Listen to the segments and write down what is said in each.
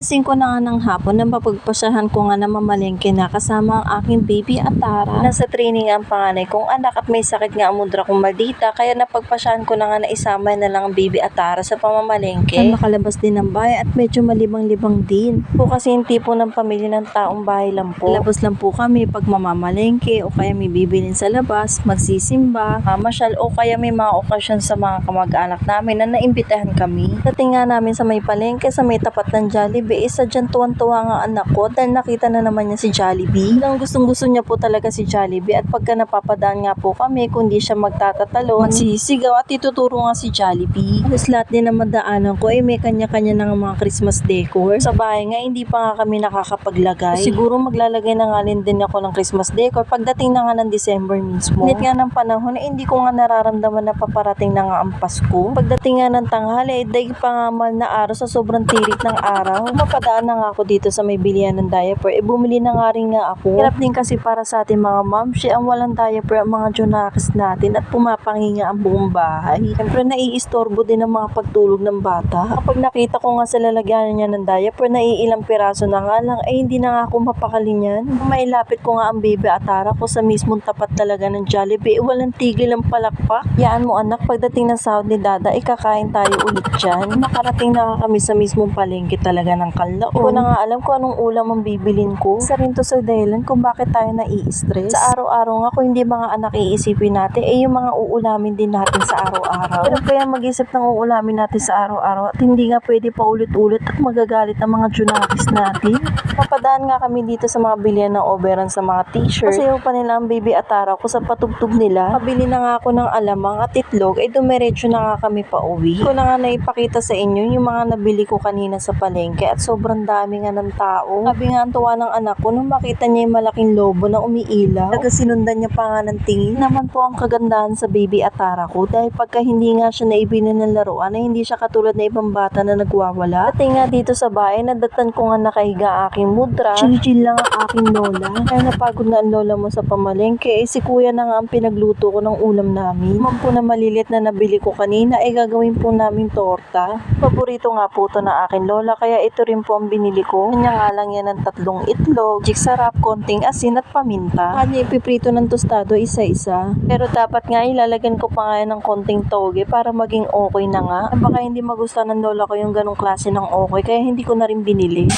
5 na nga ng hapon nang mapagpasyahan ko nga na mamalengke na kasama ang aking baby at Tara. Nasa training ang panganay kong anak at may sakit nga ang mudra kong maldita kaya napagpasyahan ko na nga na isama na lang ang baby at Tara sa pamamalengke. Nang makalabas din ng bahay at medyo malibang-libang din. Po kasi yung tipo ng pamilya ng taong bahay lang po. Labas lang po kami pag mamamalengke o kaya may bibilin sa labas, magsisimba, mamasyal o kaya may mga okasyon sa mga kamag-anak namin na naimbitahan kami. Dating nga namin sa may palengke sa may tapat ng Jollibee, isa dyan tuwan-tuwa nga anak ko dahil nakita na naman niya si Jollibee. Nang gustong-gusto niya po talaga si Jollibee at pagka napapadaan nga po kami kundi siya magtatatalon, magsisigaw at ituturo nga si Jollibee. Tapos lahat din na madaanan ko ay may kanya-kanya na nga mga Christmas decor. Sa bahay nga hindi pa nga kami nakakapaglagay. Siguro maglalagay na nga din ako ng Christmas decor pagdating na nga ng December mismo. Ngunit nga ng panahon ay hindi ko nga nararamdaman na paparating na nga ang Pasko. Pagdating nga ng tanghali ay daig pa nga mahal na araw sa sobrang tirik ng araw. Mapadaan na nga ako dito sa may bilihan ng diaper, bumili na nga rin nga ako. Hirap din kasi para sa ating mga mamshi ang walang diaper ang mga junakis natin at pumapangi nga ang buong bahay. Siyempre naiistorbo din ang mga pagtulog ng bata. Kapag nakita ko nga sa lalagyan niya ng diaper na iilang piraso na nga lang ay hindi na nga ako mapakali niyan. Mailapit ko nga ang baby at Tara ko sa mismong tapat talaga ng Jollibee, walang tigil ang palakpak. Yaan mo anak, pagdating ng sahod ni Dada, ikakain tayo ulit dyan. Nakarating na kami sa mismong palengke talaga ng Kalao. Hindi ko na nga alam kung anong ulam ang bibilin ko. Isa rin to sa dahilan kung bakit tayo nai-stress. Sa araw-araw nga kung hindi mga anak iisipin natin, yung mga uulamin din natin sa araw-araw. Pero kaya mag-isip ng uulamin natin sa araw-araw at hindi nga pwede pa ulit-ulit at magagalit ang mga junakis natin. Papadaan nga kami dito sa mga bilihan ng overan sa mga t-shirt. Kasi pa nila ang baby at Tara ko sa patugtog nila. Pabili na nga ako ng alamang at itlog, dumiretso na nga kami pa uwi. Ko na nga naipakita sa inyo yung mga nabili ko kanina sa palengke at sobrang dami nga ng tao. Sabi nga ang tuwa ng anak ko nung makita niya yung malaking lobo na umiilaw. Sinundan niya pa nga ng tingin. Naman po ang kagandahan sa baby at Tara ko dahil pagka hindi nga siya naibili ng laruan ay hindi siya katulad na ibang bata na nagwawala. Pati nga dito sa bahay nadatan ko nga nakahiga aking mudra. Chill lang ang aking lola. Kaya napagod na ang lola mo sa pamalengke si kuya na nga ang pinagluto ko ng ulam namin. Naman po na malilit na nabili ko kanina gagawin po namin torta. Paborito nga po to na aking lola kaya ito rin po ang binili ko. Kanya nga lang yan ng 3 itlog, sarap, konting asin at paminta. Kanya ipiprito ng tostado isa-isa. Pero dapat nga ilalagyan ko pa nga yan ng konting toge para maging okay na nga. Baka hindi magustuhan ng lola ko yung ganong klase ng okay kaya hindi ko na rin binili.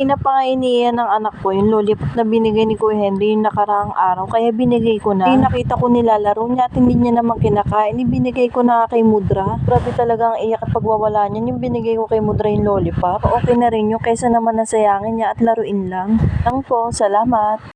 Ina pa nga iniiyan ng anak ko yung lollipop na binigay ni Kuya Henry yung nakaraang araw kaya binigay ko na. Nakita ko nilalaro niya at hindi niya naman kinakain. Ibinigay ko na kay Mudra. Grabe talaga ang iyak at pagwawala niya. Yung binigay ko kay Mudra yung lollipop. Okay na rin yung kaysa naman nasayangin niya at laruin lang. Lang po, salamat.